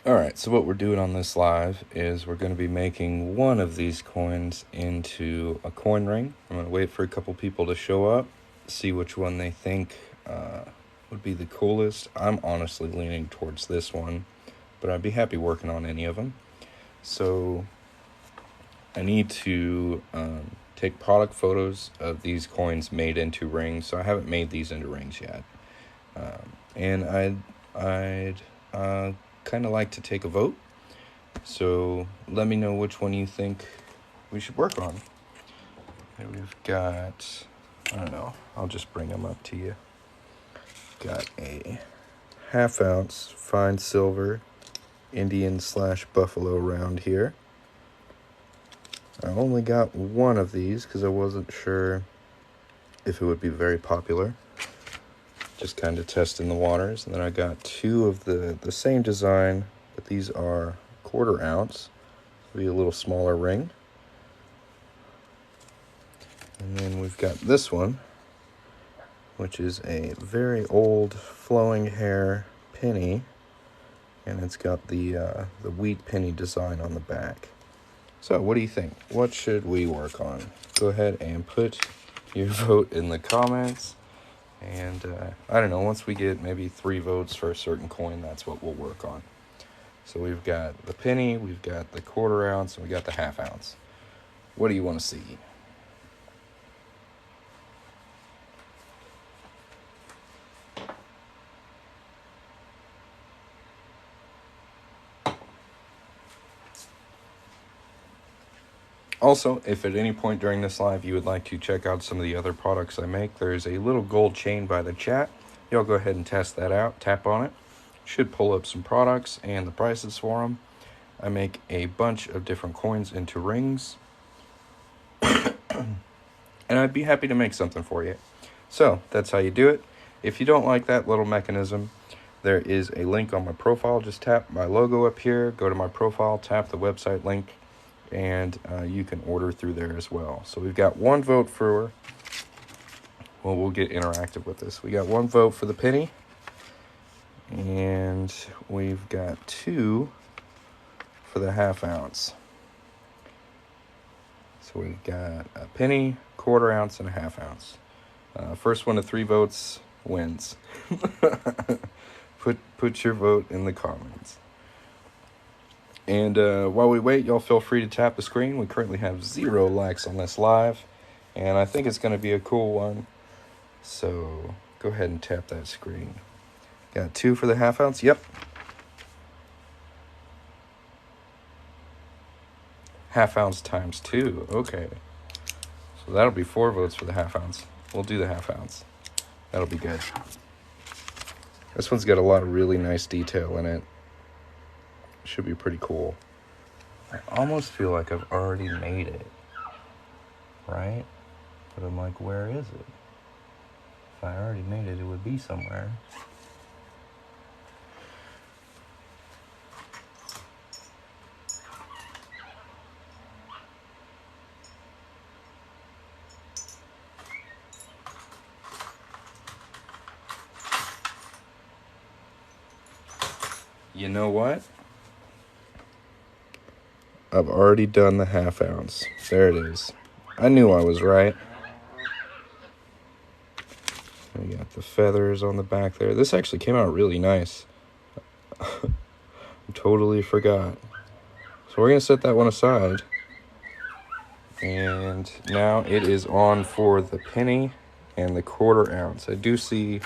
Alright, so what we're doing on this live is we're going to be making one of these coins into a coin ring. I'm going to wait for a couple people to show up, see which one they think would be the coolest. I'm honestly leaning towards this one, but I'd be happy working on any of them. So I need to take product photos of these coins made into rings. So I haven't made these into rings yet. And I'd kind of like to take a vote. So let me know which one you think we should work on. Here we've got, I don't know, I'll just bring them up to you. Got a 1/2 ounce fine silver Indian/buffalo round here. I only got one of these because I wasn't sure if it would be very popular. Just kind of testing the waters. And then I got two of the same design, but these are 1/4 ounce. It'll be a little smaller ring. And then we've got this one, which is a very old flowing hair penny, and it's got the wheat penny design on the back. So what do you think? What should we work on? Go ahead and put your vote in the comments. And I don't know, once we get maybe 3 votes for a certain coin, that's what we'll work on. So we've got the penny, we've got the 1/4 ounce, and we got the 1/2 ounce. What do you want to see? Also, if at any point during this live you would like to check out some of the other products I make, there's a little gold chain by the chat. Y'all go ahead and test that out. Tap on it. Should pull up some products and the prices for them. I make a bunch of different coins into rings. And I'd be happy to make something for you. So, that's how you do it. If you don't like that little mechanism, there is a link on my profile. Just tap my logo up here, go to my profile, tap the website link, and you can order through there as well. So we've got 1 vote for, well, we'll get interactive with this. We got 1 vote for the penny, and we've got 2 for the 1/2 ounce. So we've got a penny, 1/4 ounce, and a 1/2 ounce. First one to 3 votes wins. Put your vote in the comments. And while we wait, y'all feel free to tap the screen. We currently have 0 likes on this live, and I think it's going to be a cool one. So go ahead and tap that screen. Got 2 for the 1/2 ounce. Yep. 1/2 ounce times 2. Okay. So that'll be 4 votes for the 1/2 ounce. We'll do the 1/2 ounce. That'll be good. This one's got a lot of really nice detail in it. Should be pretty cool. I almost feel like I've already made it, right? But I'm like, where is it? If I already made it, it would be somewhere. You know what? I've already done the 1/2 ounce. There it is. I knew I was right. We got the feathers on the back there. This actually came out really nice. I totally forgot. So we're going to set that one aside. And now it is on for the penny and the 1/4 ounce. I do see...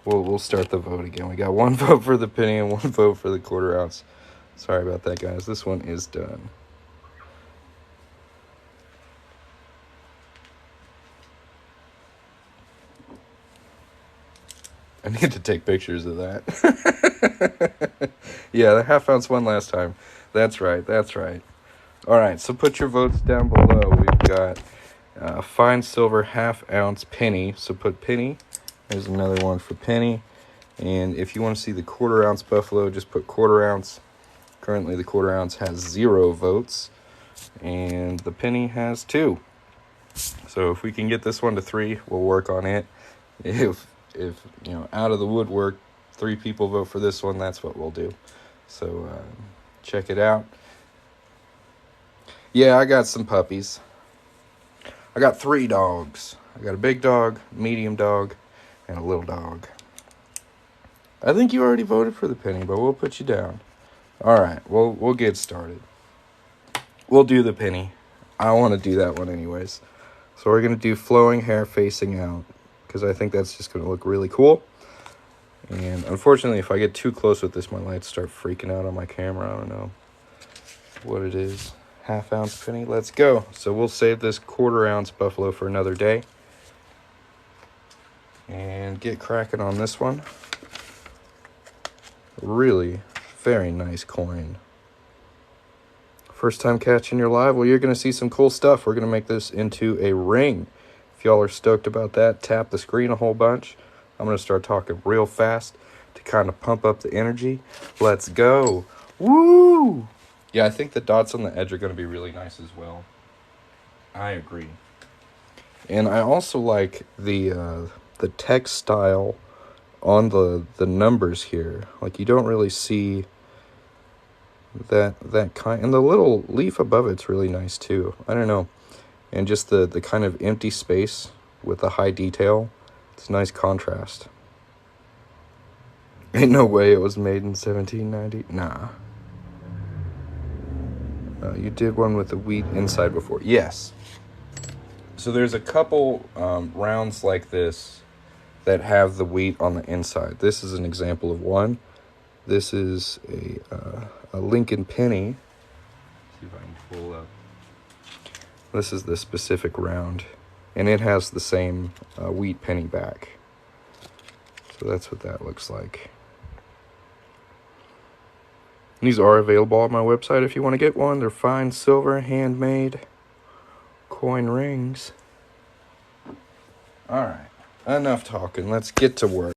We'll start the vote again. We got 1 vote for the penny and 1 vote for the 1/4 ounce. Sorry about that, guys. This one is done. I need to take pictures of that. Yeah, the 1/2 ounce won last time. That's right. All right, so put your votes down below. We've got fine silver 1/2 ounce penny. So put penny. There's another one for penny. And if you want to see the 1/4 ounce buffalo, just put 1/4 ounce. Currently, the 1/4 ounce has 0 votes. And the penny has 2. So if we can get this one to 3, we'll work on it. If you know, out of the woodwork, 3 people vote for this one, that's what we'll do. So check it out. Yeah, I got some puppies. I got 3 dogs. I got a big dog, medium dog, and a little dog. I think you already voted for the penny, but we'll put you down. All right, we'll get started. We'll do the penny. I want to do that one anyways. So we're going to do flowing hair facing out, because I think that's just going to look really cool. And unfortunately, if I get too close with this, my lights start freaking out on my camera. I don't know what it is. 1/2 ounce penny. Let's go. So we'll save this 1/4 ounce buffalo for another day. And get cracking on this one. Really very nice coin. First time catching your live? Well, you're going to see some cool stuff. We're going to make this into a ring. If y'all are stoked about that, tap the screen a whole bunch. I'm going to start talking real fast to kind of pump up the energy. Let's go. Woo! Yeah, I think the dots on the edge are going to be really nice as well. I agree. And I also like the text style on the numbers here. Like, you don't really see that kind, and the little leaf above it's really nice too. I don't know. And just the kind of empty space with the high detail. It's a nice contrast. Ain't no way it was made in 1790. Nah. You did one with the wheat inside before. Yes. So there's a couple rounds like this that have the wheat on the inside. This is an example of one. This is a Lincoln penny. See if I can pull up. This is the specific round, and it has the same wheat penny back. So that's what that looks like. And these are available on my website if you want to get one. They're fine silver, handmade coin rings. All right, enough talking. Let's get to work.